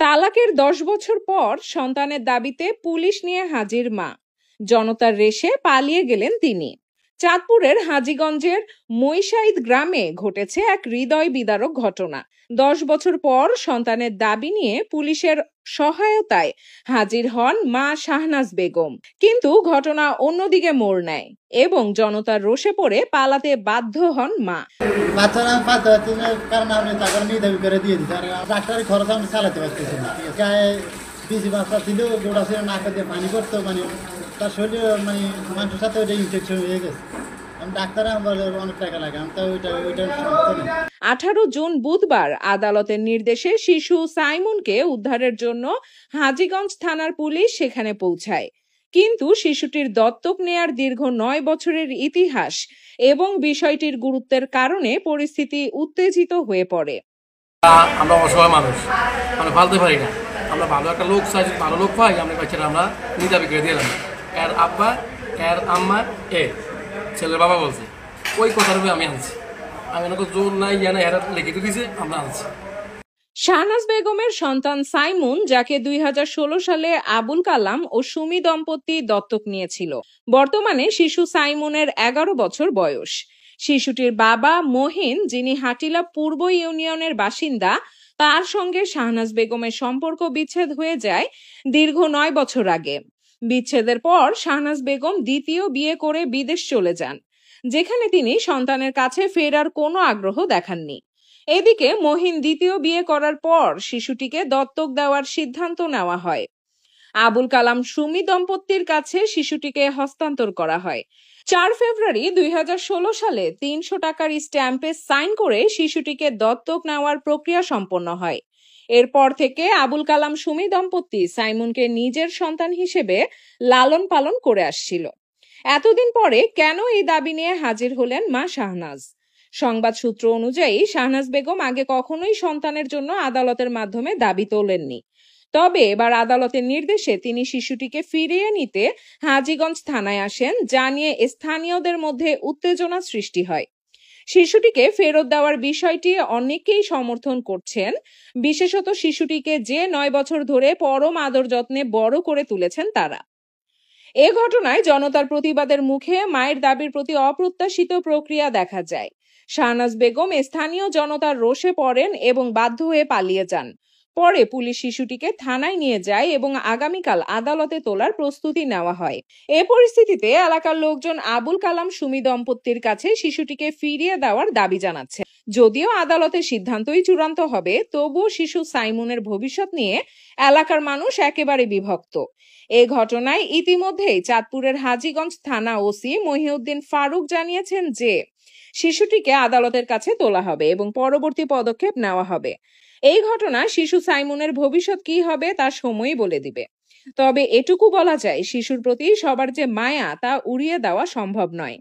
তালাকের ১০ বছর পর সন্তানের দাবিতে পুলিশ নিয়ে হাজির মা। জনতার রেশে পালিয়ে গেলেন তিনি। চাঁদপুরের হাজীগঞ্জের মইশাইদ গ্রামে ঘটেছে এক হৃদয় বিদারক ঘটনা। ১০ বছর পর সন্তানের দাবি নিয়ে পুলিশের সহায়তায় হাজির হন মা শাহনাজ বেগম, কিন্তু ঘটনা অন্যদিকে মোড় নেয় এবং জনতার রোষে পড়ে পালাতে বাধ্য হন মা। বাচ্চারা কারণ আপনি টাকা নিয়ে দাবি করে দিয়ে দিচ্ছে, আর ডাক্তারের খরচ আমি চালাতে পারতেছি না। গায়ে বিসি বাচ্চা ছিল, গোড়া ছিল, নাকে দিয়ে পানি করতো, মানে তার শরীরে মানে মানুষের সাথে ওইটা ইনফেকশন হয়ে গেছে। ডাক্তার অনেক টাকা লাগে, আমি তো ওইটা 18 জুন বুধবার আদালতের নির্দেশে শিশু সাইমুনকে উদ্ধারের জন্য হাজীগঞ্জ থানার পুলিশ সেখানে পৌঁছায়, কিন্তু শিশুটির দত্তক নেয়ার দীর্ঘ 9 বছরের ইতিহাস এবং বিষয়টির গুরুত্বের কারণে পরিস্থিতি উত্তেজিত হয়ে পড়ে। আমরা অসহায় মানুষ, আমরা পালতে পারি না। আমরা ভালো একটা লোক চাই, ভালো লোক পাই, আমরা বাচ্চারা আমরা নিদাবি করে দিলাম। এর আব্বা এর আম্মা ছেলের বাবা বলছে, ওই কথার আমি আনছি। আমি ওনাকে জোর নাই জানা এরা লিখে দিয়েছে, আমরা আনছি। শাহনাজ বেগমের সন্তান সাইমুন, যাকে 2016 সালে আবুল কালাম ও সুমি দম্পতি দত্তক নিয়েছিল, বর্তমানে শিশু সাইমুনের 11 বছর বয়স। শিশুটির বাবা মহিন, যিনি হাটিলা পূর্ব ইউনিয়নের বাসিন্দা, তার সঙ্গে শাহনাজ বেগমের সম্পর্ক বিচ্ছেদ হয়ে যায় দীর্ঘ 9 বছর আগে। বিচ্ছেদের পর শাহনাজ বেগম দ্বিতীয় বিয়ে করে বিদেশ চলে যান, যেখানে তিনি সন্তানের কাছে ফেরার কোনো আগ্রহ দেখাননি। এদিকে মহিন দ্বিতীয় বিয়ে করার পর শিশুটিকে দত্তক দেওয়ার সিদ্ধান্ত নেওয়া হয়। আবুল কালাম সুমি দম্পতির কাছে শিশুটিকে হস্তান্তর করা হয়। 4 ফেব্রুয়ারি 2016 সালে 300 টাকার স্ট্যাম্পে সাইন করে শিশুটিকে দত্তক নেওয়ার প্রক্রিয়া সম্পন্ন হয়। এরপর থেকে আবুল কালাম সুমি দম্পতি সাইমুনকে নিজের সন্তান হিসেবে লালন পালন করে আসছিল। এতদিন পরে কেন এই দাবি নিয়ে হাজির হলেন মা শাহনাজ? সংবাদ সূত্র অনুযায়ী শাহনাজ বেগম আগে কখনোই সন্তানের জন্য আদালতের মাধ্যমে দাবি তোলেননি। তবে এবার আদালতের নির্দেশে তিনি শিশুটিকে ফিরিয়ে নিতে হাজীগঞ্জ থানায় আসেন, যা নিয়ে স্থানীয়দের মধ্যে উত্তেজনা সৃষ্টি হয়। শিশুটিকে ফেরত দেওয়ার বিষয়টি অনেকেই সমর্থন করছেন, বিশেষত শিশুটিকে যে 9 বছর ধরে পরম আদর যত্নে বড় করে তুলেছেন তারা। এ ঘটনায় জনতার প্রতিবাদের মুখে মায়ের দাবির প্রতি অপ্রত্যাশিত প্রক্রিয়া দেখা যায়। শাহনাজ বেগম স্থানীয় জনতার রোষে পড়েন এবং বাধ্য হয়ে পালিয়ে যান। পরে পুলিশ শিশুটিকে থানায় নিয়ে যায় এবং আগামীকাল আদালতে তোলার প্রস্তুতি নেওয়া হয়। এ পরিস্থিতিতে এলাকার লোকজন আবুল কালাম সুমি দম্পতির কাছে শিশুটিকে ফিরিয়ে দেওয়ার দাবি জানাচ্ছে। যদিও আদালতের সিদ্ধান্তই চূড়ান্ত হবে, তবুও শিশু সাইমুনের ভবিষ্যৎ নিয়ে এলাকার মানুষ একেবারে বিভক্ত। এ ঘটনায় ইতিমধ্যেই চাঁদপুরের হাজীগঞ্জ থানা ওসি মহিউদ্দিন ফারুক জানিয়েছেন যে শিশুটিকে আদালতের কাছে তোলা হবে এবং পরবর্তী পদক্ষেপ নেওয়া হবে। এই ঘটনা শিশু সাইমুনের ভবিষ্যৎ কি হবে তা সময়ই বলে দিবে। তবে এটুকু বলা যায়, শিশুর প্রতি সবার যে মায়া তা উড়িয়ে দেওয়া সম্ভব নয়।